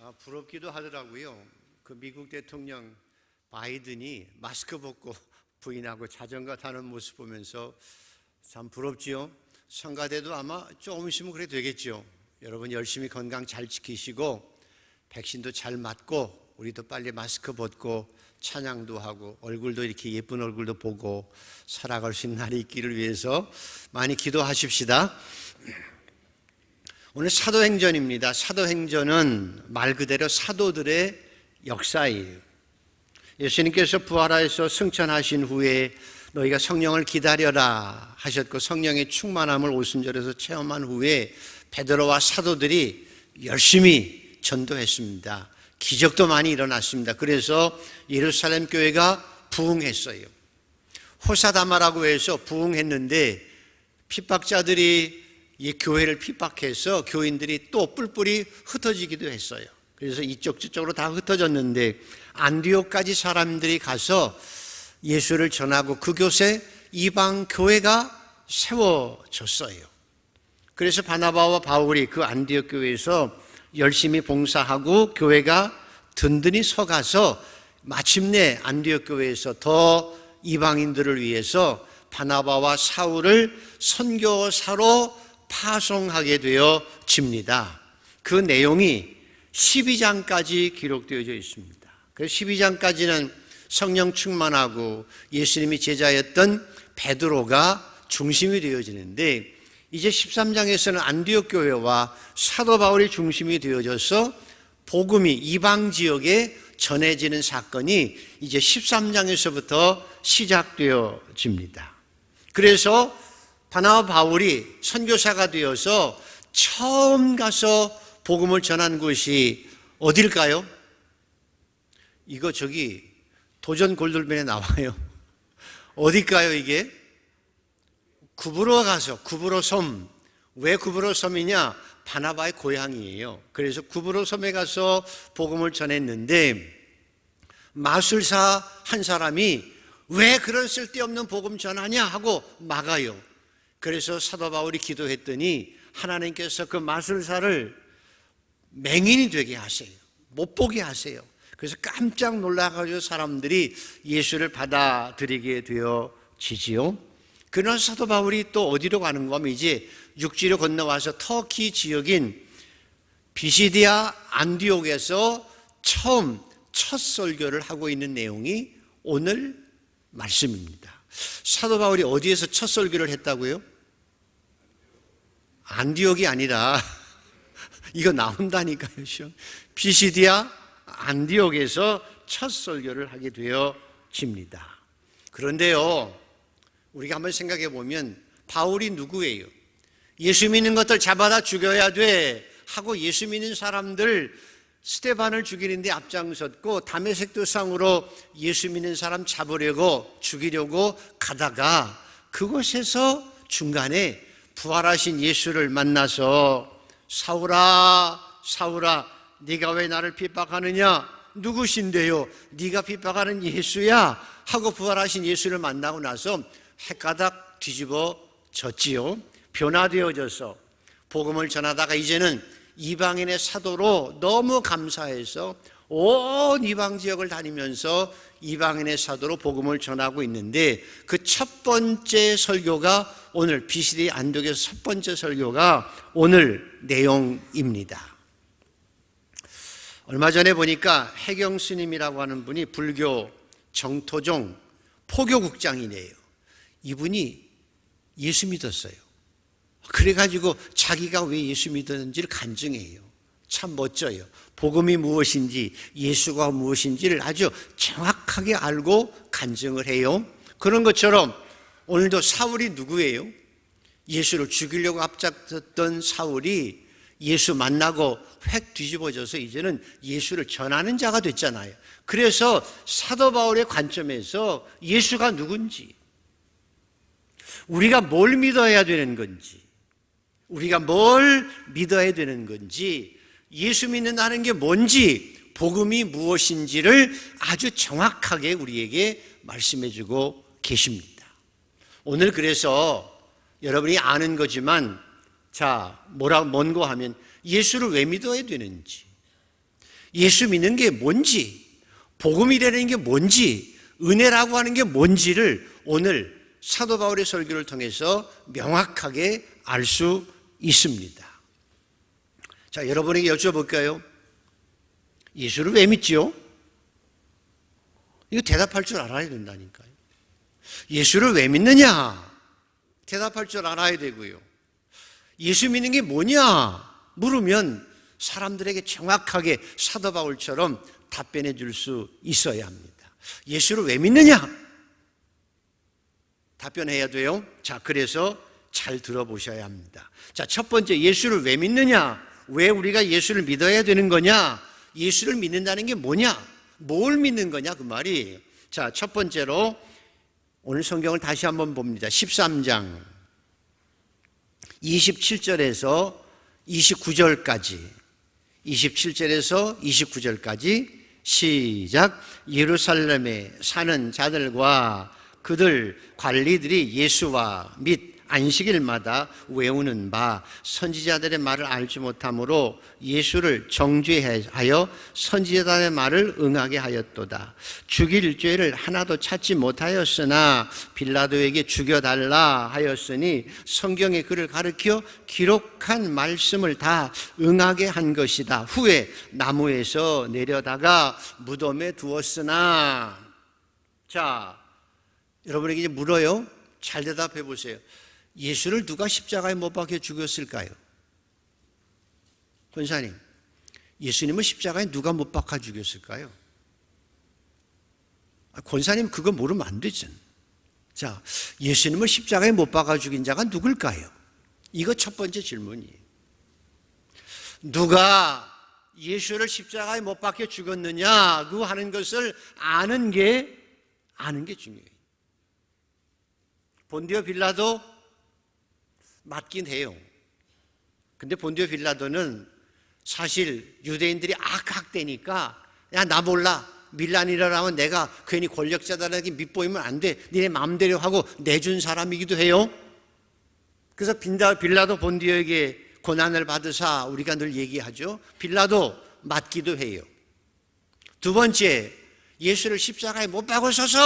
부럽기도 하더라고요. 그 미국 대통령 바이든이 마스크 벗고 부인하고 자전거 타는 모습 보면서 참 부럽지요. 성가대도 아마 조금 있으면 그래 되겠죠. 여러분 열심히 건강 잘 지키시고 백신도 잘 맞고 우리도 빨리 마스크 벗고 찬양도 하고 얼굴도 이렇게 예쁜 얼굴도 보고 살아갈 수 있는 날이 있기를 위해서 많이 기도하십시다. 오늘 사도행전입니다. 사도행전은 말 그대로 사도들의 역사예요. 예수님께서 부활하여서 승천하신 후에 너희가 성령을 기다려라 하셨고 성령의 충만함을 오순절에서 체험한 후에 베드로와 사도들이 열심히 전도했습니다. 기적도 많이 일어났습니다. 그래서 예루살렘 교회가 부흥했어요. 호사다마라고 해서 부흥했는데 핍박자들이 이 교회를 핍박해서 교인들이 또 뿔뿔이 흩어지기도 했어요. 그래서 이쪽 저쪽으로 다 흩어졌는데 안디옥까지 사람들이 가서 예수를 전하고 그곳에 이방 교회가 세워졌어요. 그래서 바나바와 바울이 그 안디옥 교회에서 열심히 봉사하고 교회가 든든히 서가서 마침내 안디옥 교회에서 더 이방인들을 위해서 바나바와 사울을 선교사로 파송하게 되어집니다. 그 내용이 12장까지 기록되어져 있습니다. 그 12장까지는 성령 충만하고 예수님이 제자였던 베드로가 중심이 되어지는데 이제 13장에서는 안디옥 교회와 사도 바울이 중심이 되어져서 복음이 이방 지역에 전해지는 사건이 이제 13장에서부터 시작되어집니다. 그래서 바나바 바울이 선교사가 되어서 처음 가서 복음을 전한 곳이 어딜까요? 이거 저기 도전 골돌변에 나와요. 어딜까요 이게? 구브로 가서 구브로 섬. 왜 구브로 섬이냐? 바나바의 고향이에요. 그래서 구브로 섬에 가서 복음을 전했는데 마술사 한 사람이 왜 그런 쓸데없는 복음 전하냐 하고 막아요. 그래서 사도 바울이 기도했더니 하나님께서 그 마술사를 맹인이 되게 하세요. 못 보게 하세요. 그래서 깜짝 놀라가지고 사람들이 예수를 받아들이게 되어지지요. 그러나 사도 바울이 또 어디로 가는가 하면 이제 육지로 건너와서 터키 지역인 비시디아 안디옥에서 처음 첫 설교를 하고 있는 내용이 오늘 말씀입니다. 사도 바울이 어디에서 첫 설교를 했다고요? 안디옥이 아니라 이거 나온다니까요. 비시디아 안디옥에서 첫 설교를 하게 되어집니다. 그런데요, 우리가 한번 생각해 보면 바울이 누구예요? 예수 믿는 것들 잡아다 죽여야 돼 하고 예수 믿는 사람들 스데반을 죽이는데 앞장섰고 다메섹 도상으로 예수 믿는 사람 잡으려고 죽이려고 가다가 그곳에서 중간에 부활하신 예수를 만나서 사울아 사울아 네가 왜 나를 핍박하느냐? 누구신데요? 네가 핍박하는 예수야 하고 부활하신 예수를 만나고 나서 헷가닥 뒤집어졌지요. 변화되어져서 복음을 전하다가 이제는 이방인의 사도로 너무 감사해서 온 이방 지역을 다니면서 이방인의 사도로 복음을 전하고 있는데 그 첫 번째 설교가 오늘 비시디 안디옥에서 첫 번째 설교가 오늘 내용입니다. 얼마 전에 보니까 해경 스님이라고 하는 분이 불교 정토종 포교국장이네요. 이분이 예수 믿었어요. 그래가지고 자기가 왜 예수 믿었는지를 간증해요. 참 멋져요. 복음이 무엇인지 예수가 무엇인지를 아주 정확하게 알고 간증을 해요. 그런 것처럼 오늘도 사울이 누구예요? 예수를 죽이려고 앞장섰던 사울이 예수 만나고 획 뒤집어져서 이제는 예수를 전하는 자가 됐잖아요. 그래서 사도 바울의 관점에서 예수가 누군지, 우리가 뭘 믿어야 되는 건지, 우리가 뭘 믿어야 되는 건지, 예수 믿는다는 게 뭔지, 복음이 무엇인지를 아주 정확하게 우리에게 말씀해주고 계십니다. 오늘 그래서 여러분이 아는 거지만 자, 뭔고 하면 예수를 왜 믿어야 되는지, 예수 믿는 게 뭔지, 복음이라는 게 뭔지, 은혜라고 하는 게 뭔지를 오늘 사도 바울의 설교를 통해서 명확하게 알 수 있습니다. 자, 여러분에게 여쭤볼까요? 예수를 왜 믿지요? 이거 대답할 줄 알아야 된다니까요. 예수를 왜 믿느냐? 대답할 줄 알아야 되고요. 예수 믿는 게 뭐냐? 물으면 사람들에게 정확하게 사도 바울처럼 답변해 줄 수 있어야 합니다. 예수를 왜 믿느냐? 답변해야 돼요. 자, 그래서 잘 들어보셔야 합니다. 자, 첫 번째, 예수를 왜 믿느냐? 왜 우리가 예수를 믿어야 되는 거냐? 예수를 믿는다는 게 뭐냐? 뭘 믿는 거냐? 그 말이. 자, 첫 번째로 오늘 성경을 다시 한번 봅니다. 13장 27절에서 29절까지 27절에서 29절까지 시작. 예루살렘에 사는 자들과 그들 관리들이 예수와 및 안식일마다 외우는 바 선지자들의 말을 알지 못하므로 예수를 정죄하여 선지자들의 말을 응하게 하였도다. 죽일 죄를 하나도 찾지 못하였으나 빌라도에게 죽여달라 하였으니 성경에 그를 가리켜 기록한 말씀을 다 응하게 한 것이다. 후에 나무에서 내려다가 무덤에 두었으나. 자, 여러분에게 이제 물어요. 잘 대답해 보세요. 예수를 누가 십자가에 못 박혀 죽였을까요? 권사님, 예수님을 십자가에 누가 못 박아 죽였을까요? 권사님, 그거 모르면 안 되죠. 자, 예수님을 십자가에 못 박아 죽인 자가 누굴까요? 이거 첫 번째 질문이에요. 누가 예수를 십자가에 못 박혀 죽였느냐, 그 하는 것을 아는 게 중요해요. 본디오 빌라도 맞긴 해요. 근데 본디오 빌라도는 사실 유대인들이 악학대니까, 야, 나 몰라, 밀란이라면 내가 괜히 권력자들에게 밑보이면 안 돼, 니네 마음대로 하고 내준 사람이기도 해요. 그래서 빌라도 본디오에게 고난을 받으사 우리가 늘 얘기하죠. 빌라도 맞기도 해요. 두 번째, 예수를 십자가에 못 박으소서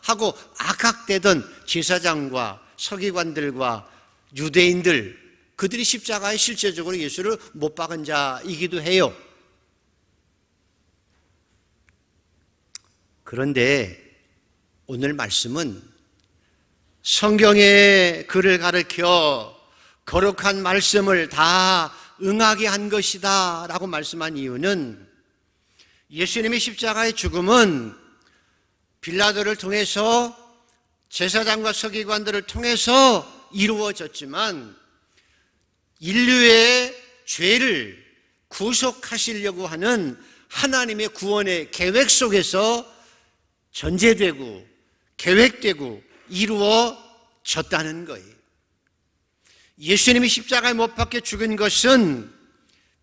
하고 악학대던 제사장과 서기관들과 유대인들, 그들이 십자가에 실제적으로 예수를 못 박은 자이기도 해요. 그런데 오늘 말씀은 성경의 글을 가르쳐 거룩한 말씀을 다 응하게 한 것이다 라고 말씀한 이유는, 예수님의 십자가의 죽음은 빌라도를 통해서, 제사장과 서기관들을 통해서 이루어졌지만 인류의 죄를 구속하시려고 하는 하나님의 구원의 계획 속에서 전제되고 계획되고 이루어졌다는 거예요. 예수님이 십자가에 못 박혀 죽은 것은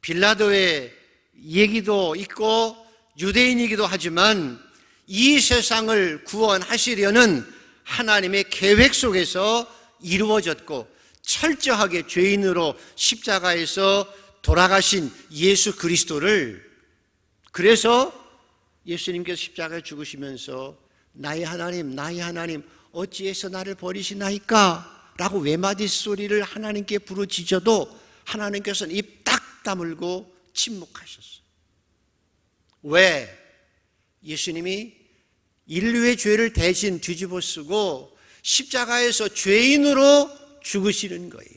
빌라도의 얘기도 있고 유대인이기도 하지만 이 세상을 구원하시려는 하나님의 계획 속에서 이루어졌고, 철저하게 죄인으로 십자가에서 돌아가신 예수 그리스도를, 그래서 예수님께서 십자가에 죽으시면서 나의 하나님 어찌해서 나를 버리시나이까 라고 외마디 소리를 하나님께 부르짖어도 하나님께서는 입 딱 다물고 침묵하셨어요. 왜? 예수님이 인류의 죄를 대신 뒤집어 쓰고 십자가에서 죄인으로 죽으시는 거예요.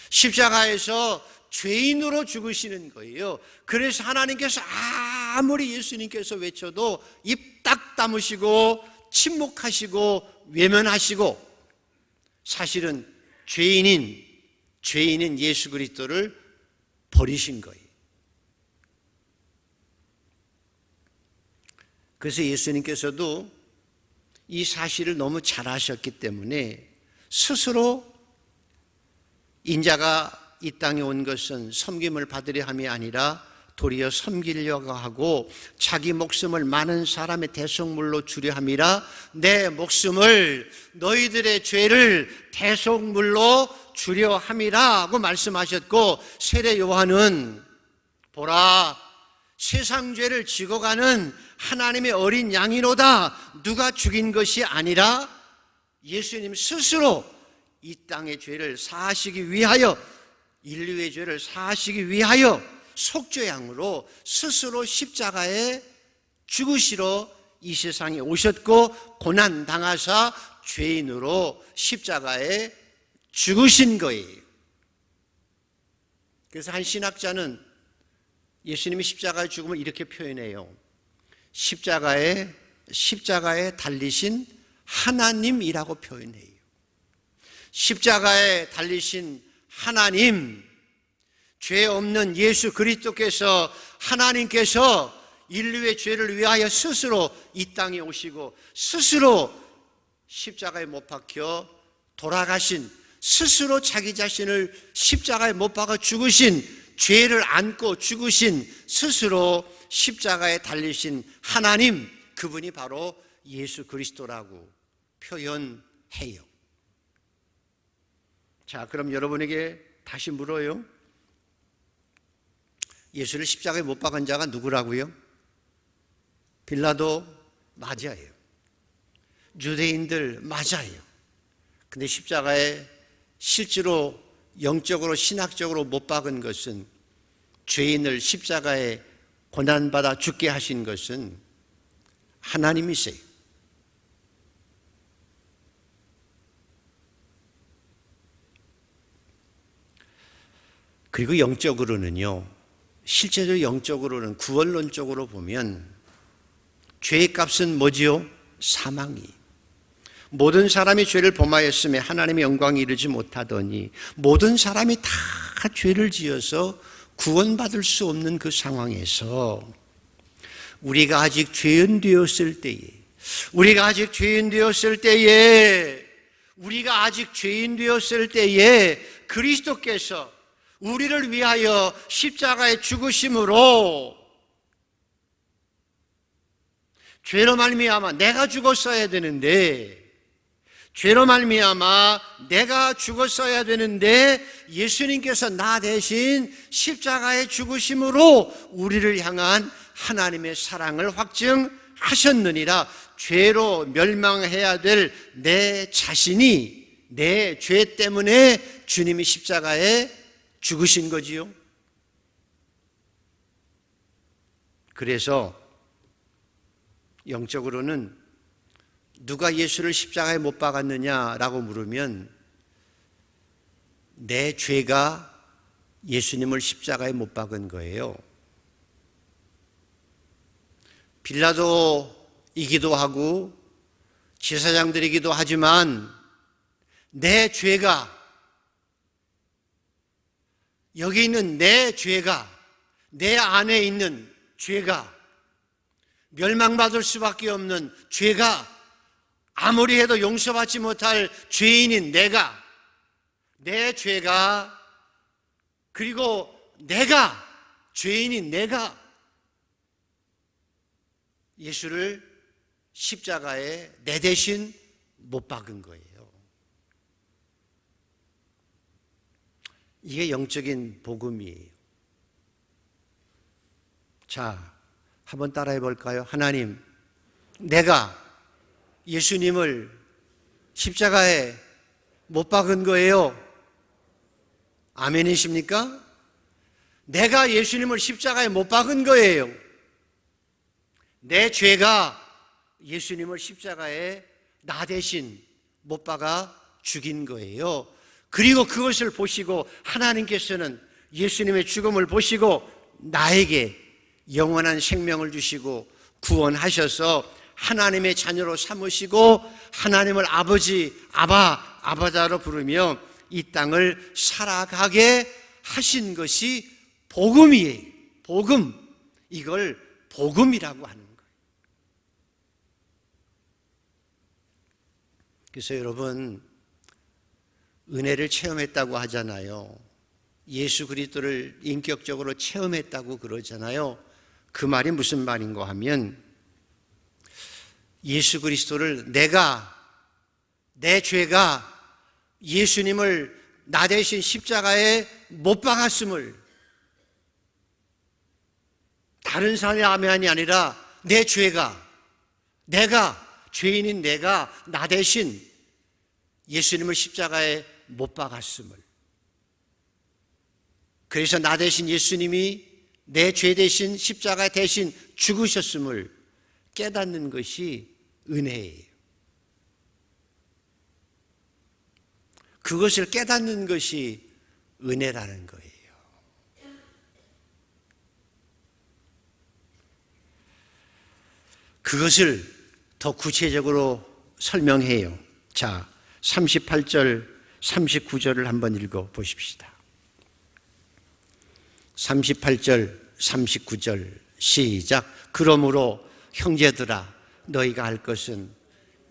십자가에서 죄인으로 죽으시는 거예요. 그래서 하나님께서 아무리 예수님께서 외쳐도 입 딱 다무시고 침묵하시고 외면하시고, 사실은 죄인인 예수 그리스도를 버리신 거예요. 그래서 예수님께서도 이 사실을 너무 잘 아셨기 때문에 스스로 인자가 이 땅에 온 것은 섬김을 받으려 함이 아니라 도리어 섬기려고 하고 자기 목숨을 많은 사람의 대속물로 주려 함이라, 내 목숨을 너희들의 죄를 대속물로 주려 함이라 고 말씀하셨고, 세례 요한은 보라 세상 죄를 지고 가는 하나님의 어린 양이로다. 누가 죽인 것이 아니라 예수님 스스로 이 땅의 죄를 사하시기 위하여, 인류의 죄를 사하시기 위하여 속죄양으로 스스로 십자가에 죽으시러 이 세상에 오셨고, 고난당하사 죄인으로 십자가에 죽으신 거예요. 그래서 한 신학자는 예수님이 십자가의 죽음을 이렇게 표현해요. 십자가에 달리신 하나님이라고 표현해요. 십자가에 달리신 하나님, 죄 없는 예수 그리스도께서, 하나님께서 인류의 죄를 위하여 스스로 이 땅에 오시고 스스로 십자가에 못 박혀 돌아가신, 스스로 자기 자신을 십자가에 못 박아 죽으신, 죄를 안고 죽으신, 스스로 십자가에 달리신 하나님, 그분이 바로 예수 그리스도라고 표현해요. 자, 그럼 여러분에게 다시 물어요. 예수를 십자가에 못 박은 자가 누구라고요? 빌라도 맞아요. 유대인들 맞아요. 근데 십자가에 실제로 영적으로 신학적으로 못 박은 것은, 죄인을 십자가에 고난받아 죽게 하신 것은 하나님이세요. 그리고 영적으로는요, 실제로 영적으로는, 구원론적으로 보면 죄의 값은 뭐지요? 사망이. 모든 사람이 죄를 범하였음에 하나님의 영광이 이르지 못하더니, 모든 사람이 다 죄를 지어서 구원받을 수 없는 그 상황에서 우리가 아직 죄인 되었을 때에 그리스도께서 우리를 위하여 십자가에 죽으심으로, 죄로 말미암아 내가 죽었어야 되는데, 예수님께서 나 대신 십자가에 죽으심으로 우리를 향한 하나님의 사랑을 확증하셨느니라. 죄로 멸망해야 될 내 자신이, 내 죄 때문에 주님이 십자가에 죽으신 거지요. 그래서 영적으로는 누가 예수를 십자가에 못 박았느냐라고 물으면, 내 죄가 예수님을 십자가에 못 박은 거예요. 빌라도이기도 하고 제사장들이기도 하지만, 내 죄가, 여기 있는 내 죄가, 내 안에 있는 죄가, 멸망받을 수밖에 없는 죄가, 아무리 해도 용서받지 못할 죄인인 내가, 내 죄가, 그리고 내가, 죄인인 내가 예수를 십자가에 내 대신 못 박은 거예요. 이게 영적인 복음이에요. 자, 한번 따라해 볼까요? 하나님, 내가 예수님을 십자가에 못 박은 거예요. 아멘이십니까? 내가 예수님을 십자가에 못 박은 거예요. 내 죄가 예수님을 십자가에 나 대신 못 박아 죽인 거예요. 그리고 그것을 보시고 하나님께서는 예수님의 죽음을 보시고 나에게 영원한 생명을 주시고 구원하셔서 하나님의 자녀로 삼으시고 하나님을 아버지, 아바다로 부르며 이 땅을 살아가게 하신 것이 복음이에요. 복음. 이걸 복음이라고 하는 거예요. 그래서 여러분, 은혜를 체험했다고 하잖아요. 예수 그리스도를 인격적으로 체험했다고 그러잖아요. 그 말이 무슨 말인가 하면, 예수 그리스도를 내 죄가 예수님을 나 대신 십자가에 못 박았음을 다른 사람이 아니라 내 죄가, 죄인인 내가 나 대신 예수님을 십자가에 못 박았음을, 그래서 나 대신 예수님이 내 죄 대신 십자가 대신 죽으셨음을 깨닫는 것이 은혜예요. 그것을 깨닫는 것이 은혜라는 거예요. 그것을 더 구체적으로 설명해요. 자, 38절, 39절을 한번 읽어 보십시다. 38절, 39절 시작. 그러므로 형제들아, 너희가 할 것은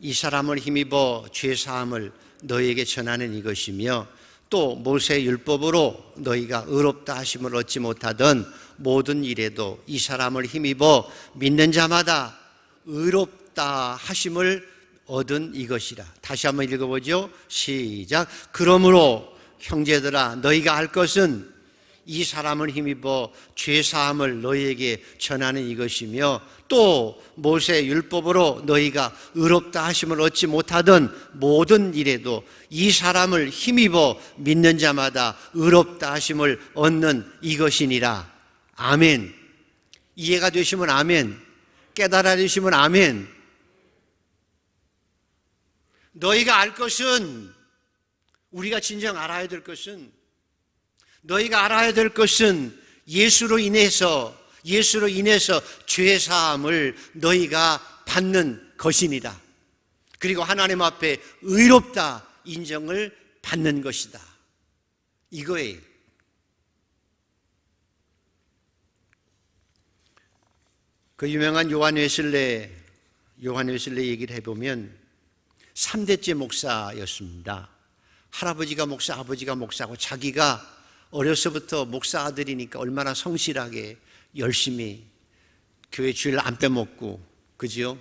이 사람을 힘입어 죄사함을 너희에게 전하는 이것이며, 또 모세의 율법으로 너희가 의롭다 하심을 얻지 못하던 모든 일에도 이 사람을 힘입어 믿는 자마다 의롭다 하심을 얻은 이것이라. 다시 한번 읽어보죠. 시작. 그러므로 형제들아, 너희가 할 것은 이 사람을 힘입어 죄사함을 너희에게 전하는 이것이며, 또 모세의 율법으로 너희가 의롭다 하심을 얻지 못하던 모든 일에도 이 사람을 힘입어 믿는 자마다 의롭다 하심을 얻는 이것이니라. 아멘. 이해가 되시면 아멘. 깨달아 주시면 아멘. 너희가 알 것은, 우리가 진정 알아야 될 것은, 너희가 알아야 될 것은 예수로 인해서 죄사함을 너희가 받는 것이니라. 그리고 하나님 앞에 의롭다 인정을 받는 것이다. 이거예요. 그 유명한 요한 웨슬레 얘기를 해보면 3대째 목사였습니다. 할아버지가 목사, 아버지가 목사고, 자기가 어려서부터 목사 아들이니까 얼마나 성실하게 열심히 교회 주일 안 빼먹고, 그죠?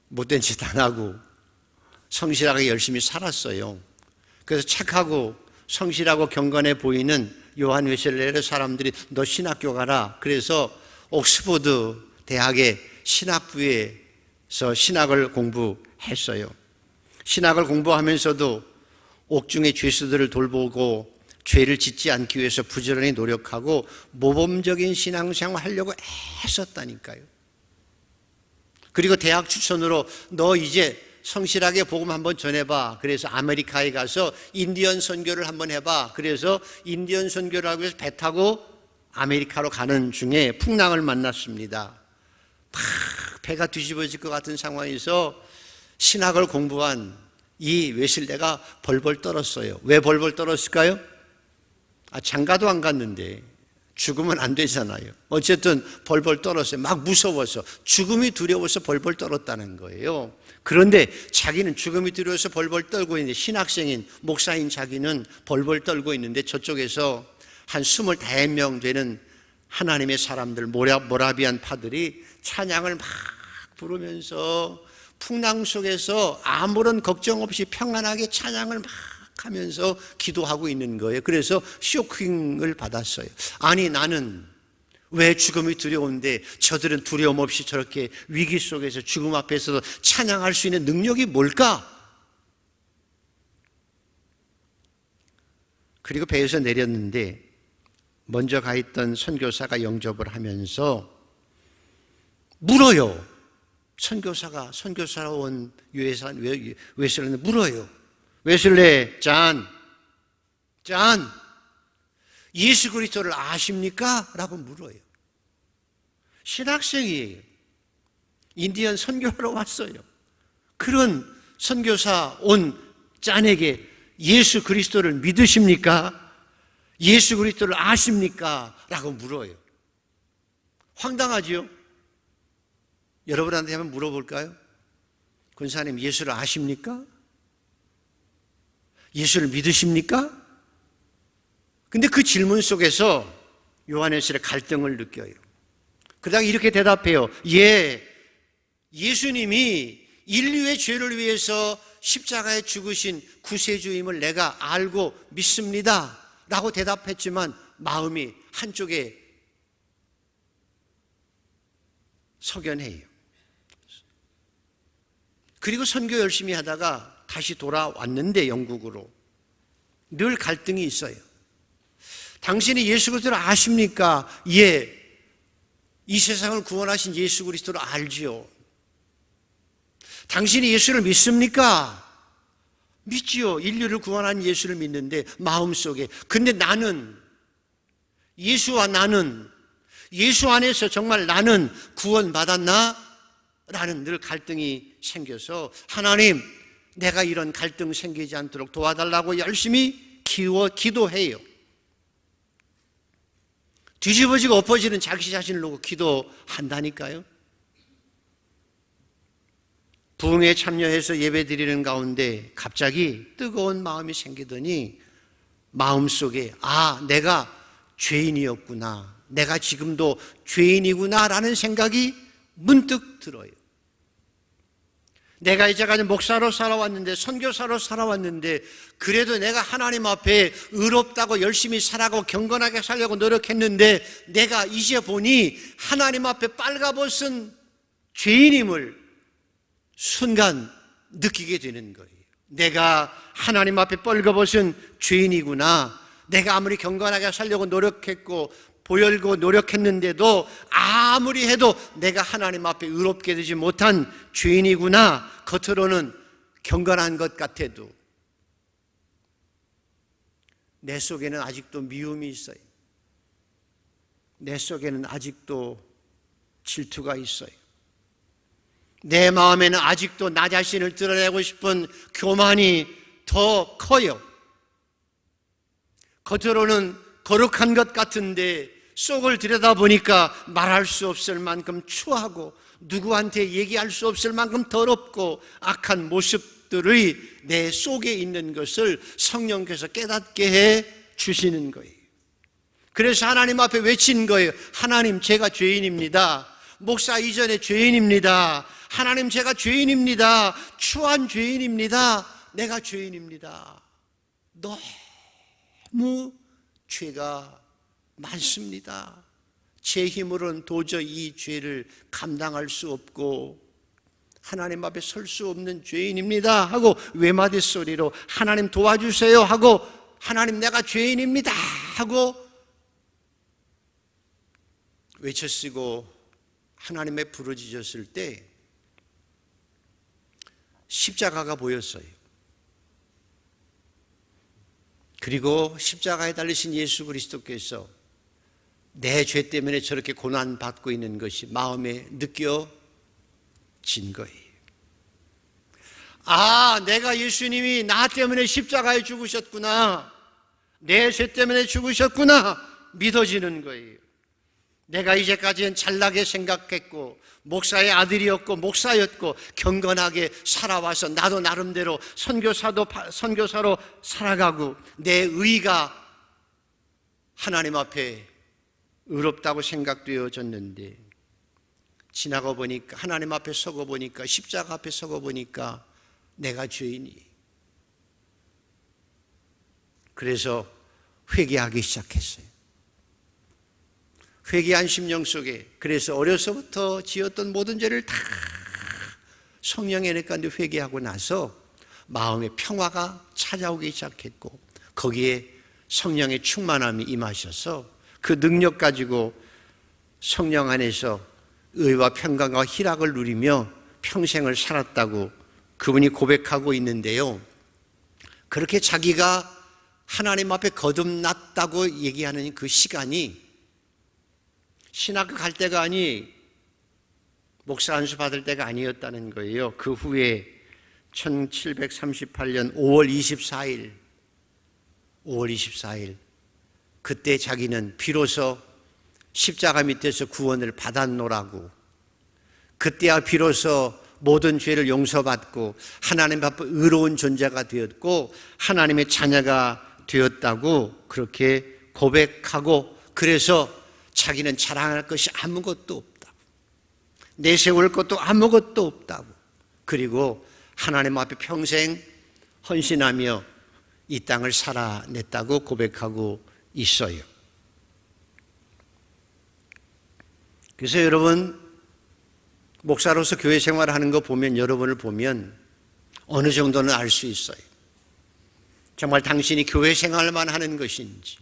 못된 짓 안 하고 성실하게 열심히 살았어요. 그래서 착하고 성실하고 경건해 보이는 요한 웨슬레를 사람들이 너 신학교 가라. 그래서 옥스퍼드 대학의 신학부에서 신학을 공부했어요. 신학을 공부하면서도 옥중의 죄수들을 돌보고 죄를 짓지 않기 위해서 부지런히 노력하고 모범적인 신앙생활 하려고 애썼다니까요. 그리고 대학 추천으로 너 이제 성실하게 복음 한번 전해봐. 그래서 아메리카에 가서 인디언 선교를 한번 해봐. 그래서 인디언 선교를 하기 위해서 배 타고 아메리카로 가는 중에 풍랑을 만났습니다. 막 배가 뒤집어질 것 같은 상황에서 신학을 공부한 이 웨슬레가 벌벌 떨었어요. 왜 벌벌 떨었을까요? 장가도 안 갔는데 죽으면 안 되잖아요. 어쨌든 벌벌 떨었어요. 막 무서워서, 죽음이 두려워서 벌벌 떨었다는 거예요. 그런데 자기는 죽음이 두려워서 벌벌 떨고 있는데, 신학생인 목사인 자기는 벌벌 떨고 있는데, 저쪽에서 한 25명 되는 하나님의 사람들, 모라비안 파들이 찬양을 막 부르면서 풍랑 속에서 아무런 걱정 없이 평안하게 찬양을 막 하면서 기도하고 있는 거예요. 그래서 쇼킹을 받았어요. 아니, 나는 왜 죽음이 두려운데 저들은 두려움 없이 저렇게 위기 속에서 죽음 앞에서도 찬양할 수 있는 능력이 뭘까? 그리고 배에서 내렸는데 먼저 가 있던 선교사가 영접을 하면서 물어요. 선교사로 온 웨슬레는 물어요. 웨슬레 짠, 예수 그리스도를 아십니까? 라고 물어요. 신학생이에요. 인디언 선교하러 왔어요. 그런 선교사 온 짠에게 예수 그리스도를 믿으십니까? 예수 그리스도를 아십니까? 라고 물어요. 황당하죠? 여러분한테 한번 물어볼까요? 권사님, 예수를 아십니까? 예수를 믿으십니까? 근데 그 질문 속에서 요한일서의 갈등을 느껴요. 그러다가 이렇게 대답해요. 예, 예수님이 인류의 죄를 위해서 십자가에 죽으신 구세주임을 내가 알고 믿습니다 라고 대답했지만 마음이 한쪽에 석연해요. 그리고 선교 열심히 하다가 다시 돌아왔는데 영국으로 늘 갈등이 있어요. 당신이 예수 그리스도를 아십니까? 예, 이 세상을 구원하신 예수 그리스도를 알지요. 당신이 예수를 믿습니까? 믿지요. 인류를 구원한 예수를 믿는데 마음속에. 근데 나는, 예수와 나는, 예수 안에서 정말 나는 구원받았나? 라는 늘 갈등이 생겨서 하나님, 내가 이런 갈등 생기지 않도록 도와달라고 열심히 기도해요. 뒤집어지고 엎어지는 자기 자신을 놓고 기도한다니까요. 부흥에 참여해서 예배 드리는 가운데 갑자기 뜨거운 마음이 생기더니 마음속에 내가 죄인이었구나, 내가 지금도 죄인이구나 라는 생각이 문득 들어요. 내가 이제까지 목사로 살아왔는데, 선교사로 살아왔는데, 그래도 내가 하나님 앞에 의롭다고 열심히 살아가고 경건하게 살려고 노력했는데, 내가 이제 보니 하나님 앞에 빨가벗은 죄인임을 순간 느끼게 되는 거예요. 내가 하나님 앞에 빨가벗은 죄인이구나. 내가 아무리 경건하게 살려고 노력했고 보혈고 노력했는데도 아무리 해도 내가 하나님 앞에 의롭게 되지 못한 죄인이구나. 겉으로는 경건한 것 같아도 내 속에는 아직도 미움이 있어요. 내 속에는 아직도 질투가 있어요. 내 마음에는 아직도 나 자신을 드러내고 싶은 교만이 더 커요. 겉으로는 거룩한 것 같은데 속을 들여다보니까 말할 수 없을 만큼 추하고 누구한테 얘기할 수 없을 만큼 더럽고 악한 모습들의 내 속에 있는 것을 성령께서 깨닫게 해 주시는 거예요. 그래서 하나님 앞에 외친 거예요. 하나님, 제가 죄인입니다. 목사 이전에 죄인입니다. 하나님, 제가 죄인입니다. 추한 죄인입니다. 내가 죄인입니다. 너무 죄가 많습니다. 제 힘으로는 도저히 이 죄를 감당할 수 없고 하나님 앞에 설 수 없는 죄인입니다 하고 외마디 소리로 하나님 도와주세요 하고 하나님, 내가 죄인입니다 하고 외쳤쓰고 하나님의 부르짖었을 때 십자가가 보였어요. 그리고 십자가에 달리신 예수 그리스도께서 내 죄 때문에 저렇게 고난받고 있는 것이 마음에 느껴진 거예요. 내가 예수님이 나 때문에 십자가에 죽으셨구나, 내 죄 때문에 죽으셨구나 믿어지는 거예요. 내가 이제까지는 잘나게 생각했고 목사의 아들이었고 목사였고 경건하게 살아와서 나도 나름대로 선교사로 살아가고 내 의가 하나님 앞에 의롭다고 생각되어졌는데 지나가 보니까, 하나님 앞에 서고 보니까, 십자가 앞에 서고 보니까 내가 죄인이. 그래서 회개하기 시작했어요. 회개한 심령 속에, 그래서 어려서부터 지었던 모든 죄를 다 성령의 은혜 가운데 회개하고 나서 마음의 평화가 찾아오기 시작했고 거기에 성령의 충만함이 임하셔서 그 능력 가지고 성령 안에서 의와 평강과 희락을 누리며 평생을 살았다고 그분이 고백하고 있는데요. 그렇게 자기가 하나님 앞에 거듭났다고 얘기하는 그 시간이 신학교 갈 때가 아니, 목사 안수 받을 때가 아니었다는 거예요. 그 후에 1738년 5월 24일 그때 자기는 비로소 십자가 밑에서 구원을 받았노라고, 그때야 비로소 모든 죄를 용서받고 하나님 앞에 의로운 존재가 되었고 하나님의 자녀가 되었다고 그렇게 고백하고, 그래서 자기는 자랑할 것이 아무것도 없다고, 내세울 것도 아무것도 없다고, 그리고 하나님 앞에 평생 헌신하며 이 땅을 살아냈다고 고백하고 있어요. 그래서 여러분, 목사로서 교회 생활하는 거 보면, 여러분을 보면 어느 정도는 알 수 있어요. 정말 당신이 교회 생활만 하는 것인지,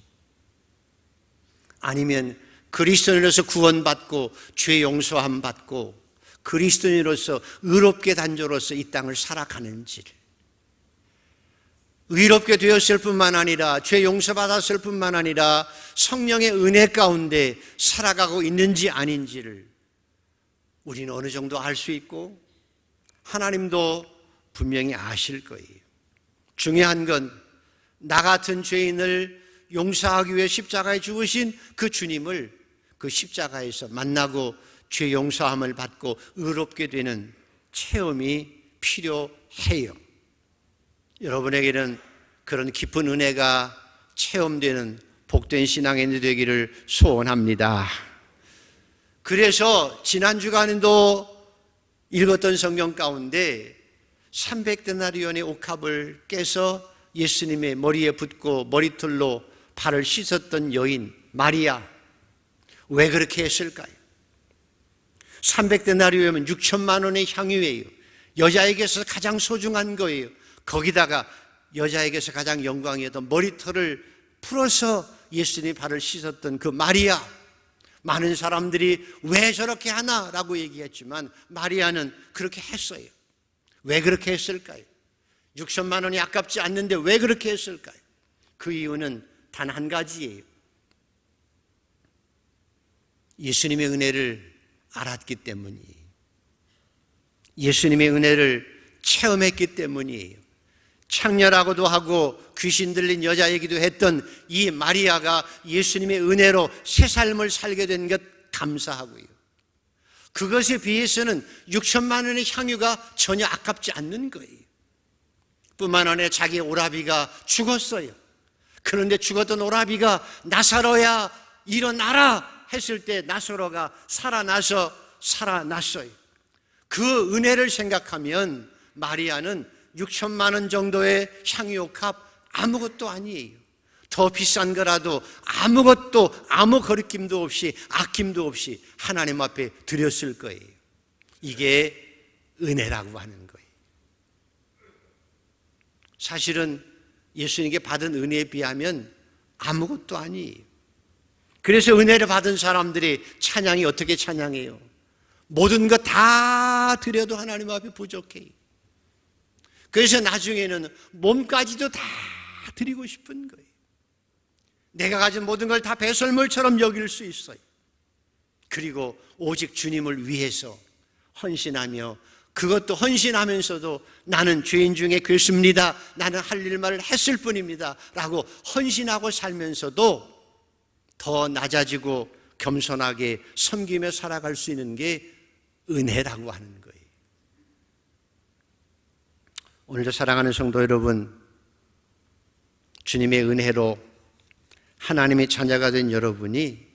아니면 그리스도인으로서 구원받고 죄 용서함 받고 그리스도인으로서 의롭게 단조로서 이 땅을 살아가는지를, 의롭게 되었을 뿐만 아니라 죄 용서받았을 뿐만 아니라 성령의 은혜 가운데 살아가고 있는지 아닌지를 우리는 어느 정도 알 수 있고 하나님도 분명히 아실 거예요. 중요한 건 나 같은 죄인을 용서하기 위해 십자가에 죽으신 그 주님을 그 십자가에서 만나고 죄 용서함을 받고 의롭게 되는 체험이 필요해요. 여러분에게는 그런 깊은 은혜가 체험되는 복된 신앙인이 되기를 소원합니다. 그래서 지난 주간에도 읽었던 성경 가운데 300데나리온의 옥합을 깨서 예수님의 머리에 붓고 머리털로 발을 씻었던 여인 마리아, 왜 그렇게 했을까요? 300데나리온이면 6천만 원의 향유예요. 여자에게서 가장 소중한 거예요. 거기다가 여자에게서 가장 영광이었던 머리털을 풀어서 예수님의 발을 씻었던 그 마리아, 많은 사람들이 왜 저렇게 하나라고 얘기했지만 마리아는 그렇게 했어요. 왜 그렇게 했을까요? 6천만 원이 아깝지 않는데 왜 그렇게 했을까요? 그 이유는 단 한 가지예요. 예수님의 은혜를 알았기 때문이에요. 예수님의 은혜를 체험했기 때문이에요. 창녀라고도 하고 귀신 들린 여자이기도 했던 이 마리아가 예수님의 은혜로 새 삶을 살게 된 것 감사하고요. 그것에 비해서는 6천만 원의 향유가 전혀 아깝지 않는 거예요. 뿐만 아니라 자기 오라비가 죽었어요. 그런데 죽었던 오라비가 나사로야 일어나라 했을 때 나사로가 살아났어요. 그 은혜를 생각하면 마리아는 6천만 원 정도의 향유옥합 아무것도 아니에요. 더 비싼 거라도 아무것도, 아무 거리낌도 없이 아낌도 없이 하나님 앞에 드렸을 거예요. 이게 은혜라고 하는 거예요. 사실은 예수님께 받은 은혜에 비하면 아무것도 아니에요. 그래서 은혜를 받은 사람들이 찬양이 어떻게 찬양해요? 모든 것 다 드려도 하나님 앞에 부족해요. 그래서 나중에는 몸까지도 다 드리고 싶은 거예요. 내가 가진 모든 걸 다 배설물처럼 여길 수 있어요. 그리고 오직 주님을 위해서 헌신하며, 그것도 헌신하면서도 나는 죄인 중에 괴수입니다, 나는 할 일만을 했을 뿐입니다 라고 헌신하고 살면서도 더 낮아지고 겸손하게 섬기며 살아갈 수 있는 게 은혜라고 하는 거예요. 오늘도 사랑하는 성도 여러분, 주님의 은혜로 하나님의 자녀가 된 여러분이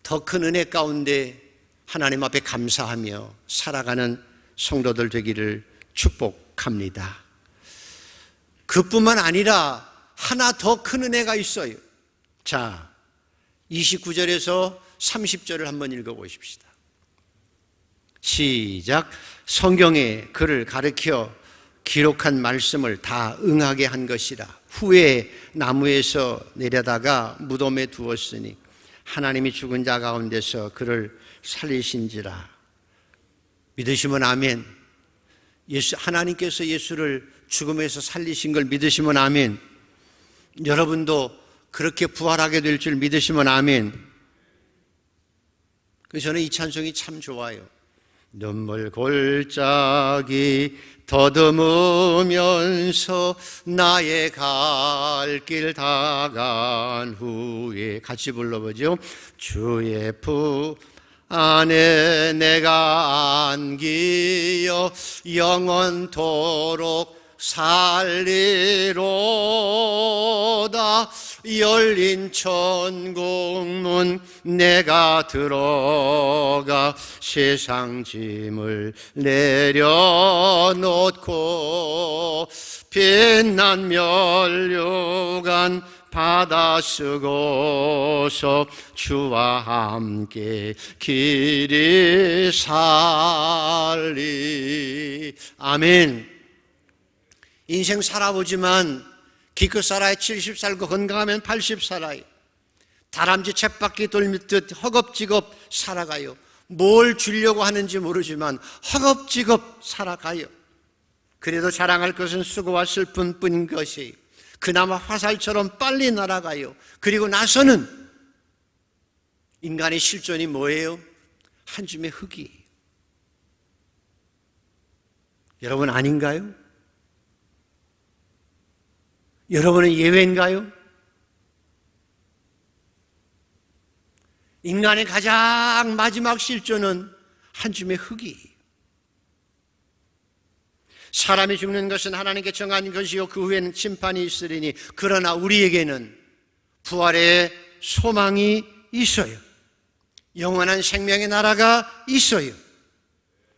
더 큰 은혜 가운데 하나님 앞에 감사하며 살아가는 성도들 되기를 축복합니다. 그뿐만 아니라 하나 더 큰 은혜가 있어요. 자, 29절에서 30절을 한번 읽어보십시다. 시작. 성경에 그를 가르쳐 기록한 말씀을 다 응하게 한 것이라. 후에 나무에서 내려다가 무덤에 두었으니 하나님이 죽은 자 가운데서 그를 살리신지라. 믿으시면 아멘. 하나님께서 예수를 죽음에서 살리신 걸 믿으시면 아멘. 여러분도 그렇게 부활하게 될 줄 믿으시면 아멘. 그래서 저는 이 찬송이 참 좋아요. 눈물 골짜기 더듬으면서 나의 갈 길 다 간 후에 같이 불러보죠. 주의 품 안에 내가 안기어 영원토록 살리로다. 열린 천국문 내가 들어가 세상 짐을 내려놓고 빛난 면류관 받아 쓰고서 주와 함께 길이 살리. 아멘. 인생 살아보지만 기껏 살아야 70 살고 건강하면 80 살아요. 다람쥐 쳇바퀴 돌듯 허겁지겁 살아가요. 뭘 주려고 하는지 모르지만 허겁지겁 살아가요. 그래도 자랑할 것은 수고와 슬픔뿐인 것이에요. 그나마 화살처럼 빨리 날아가요. 그리고 나서는 인간의 실존이 뭐예요? 한 줌의 흙이에요. 여러분 아닌가요? 여러분은 예외인가요? 인간의 가장 마지막 실존은 한 줌의 흙이에요. 사람이 죽는 것은 하나님께 정한 것이요 그 후에는 심판이 있으리니 그러나 우리에게는 부활의 소망이 있어요. 영원한 생명의 나라가 있어요.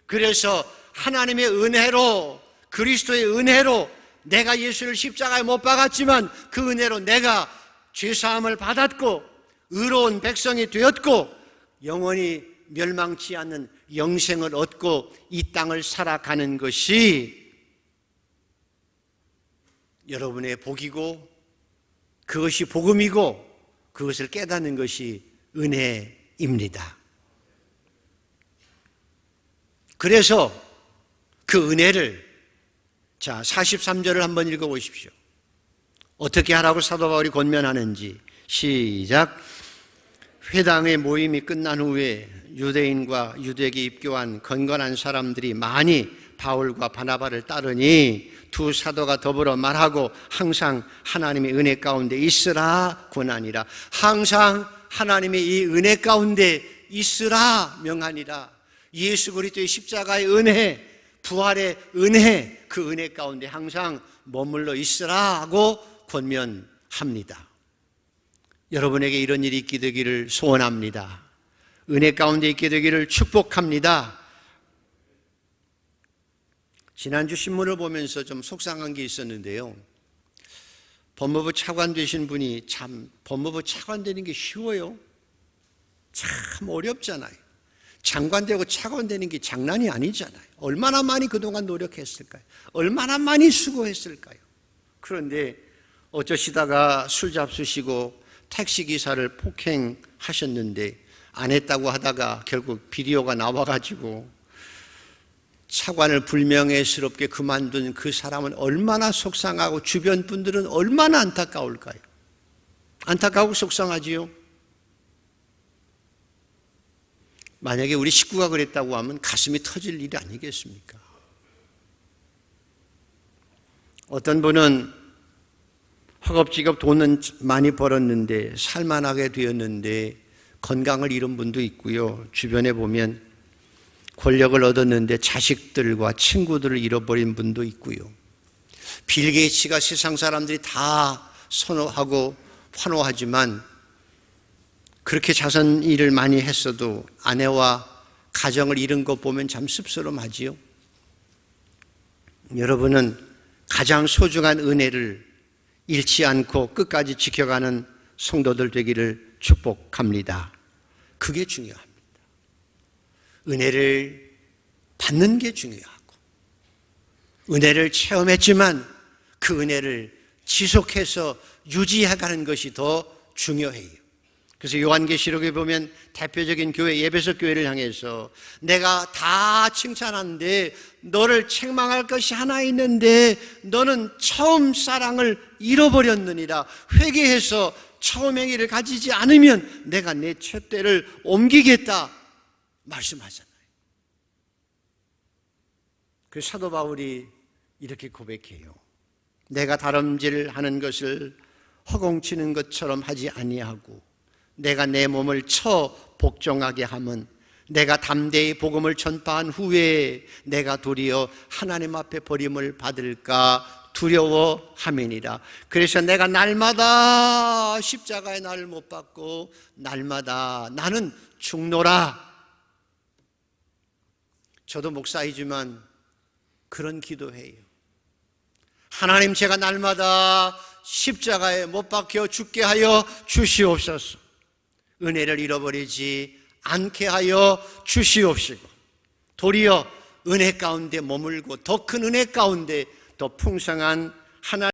그래서 하나님의 은혜로, 그리스도의 은혜로 내가 예수를 십자가에 못 박았지만 그 은혜로 내가 죄사함을 받았고 의로운 백성이 되었고 영원히 멸망치 않는 영생을 얻고 이 땅을 살아가는 것이 여러분의 복이고 그것이 복음이고 그것을 깨닫는 것이 은혜입니다. 그래서 그 은혜를 43절을 한번 읽어보십시오. 어떻게 하라고 사도 바울이 권면하는지. 시작. 회당의 모임이 끝난 후에 유대인과 유대계 입교한 건건한 사람들이 많이 바울과 바나바를 따르니 두 사도가 더불어 말하고 항상 하나님의 은혜 가운데 있으라 권하니라. 항상 하나님의 이 은혜 가운데 있으라 명하니라. 예수 그리스도의 십자가의 은혜, 부활의 은혜, 그 은혜 가운데 항상 머물러 있으라 하고 권면합니다. 여러분에게 이런 일이 있게 되기를 소원합니다. 은혜 가운데 있게 되기를 축복합니다. 지난주 신문을 보면서 좀 속상한 게 있었는데요. 법무부 차관 되신 분이 참 법무부 차관 되는 게 쉬워요? 참 어렵잖아요. 장관 되고 차관 되는 게 장난이 아니잖아요. 얼마나 많이 그동안 노력했을까요? 얼마나 많이 수고했을까요? 그런데 어쩌시다가 술 잡수시고 택시기사를 폭행하셨는데 안 했다고 하다가 결국 비디오가 나와가지고 차관을 불명예스럽게 그만둔 그 사람은 얼마나 속상하고 주변 분들은 얼마나 안타까울까요? 안타까우고 속상하지요? 만약에 우리 식구가 그랬다고 하면 가슴이 터질 일이 아니겠습니까? 어떤 분은 허겁지겁 돈은 많이 벌었는데 살만하게 되었는데 건강을 잃은 분도 있고요. 주변에 보면 권력을 얻었는데 자식들과 친구들을 잃어버린 분도 있고요. 빌 게이츠가 세상 사람들이 다 선호하고 환호하지만 그렇게 자선 일을 많이 했어도 아내와 가정을 잃은 것 보면 참 씁쓸하지요. 여러분은 가장 소중한 은혜를 잃지 않고 끝까지 지켜가는 성도들 되기를 축복합니다. 그게 중요합니다. 은혜를 받는 게 중요하고 은혜를 체험했지만 그 은혜를 지속해서 유지해가는 것이 더 중요해요. 그래서 요한계시록에 보면 대표적인 교회 에베소 교회를 향해서 내가 다 칭찬하는데 너를 책망할 것이 하나 있는데 너는 처음 사랑을 잃어버렸느니라. 회개해서 처음 행위를 가지지 않으면 내가 내 촛대를 옮기겠다 말씀하잖아요. 그래서 사도 바울이 이렇게 고백해요. 내가 다름질하는 것을 허공치는 것처럼 하지 아니하고 내가 내 몸을 쳐 복종하게 함은 내가 담대히 복음을 전파한 후에 내가 도리어 하나님 앞에 버림을 받을까 두려워함이니라. 그래서 내가 날마다 십자가의 날을 못 받고 날마다 나는 죽노라. 저도 목사이지만 그런 기도해요. 하나님, 제가 날마다 십자가에 못 박혀 죽게 하여 주시옵소서. 은혜를 잃어버리지 않게 하여 주시옵시고, 도리어 은혜 가운데 머물고 더 큰 은혜 가운데 더 풍성한 하나님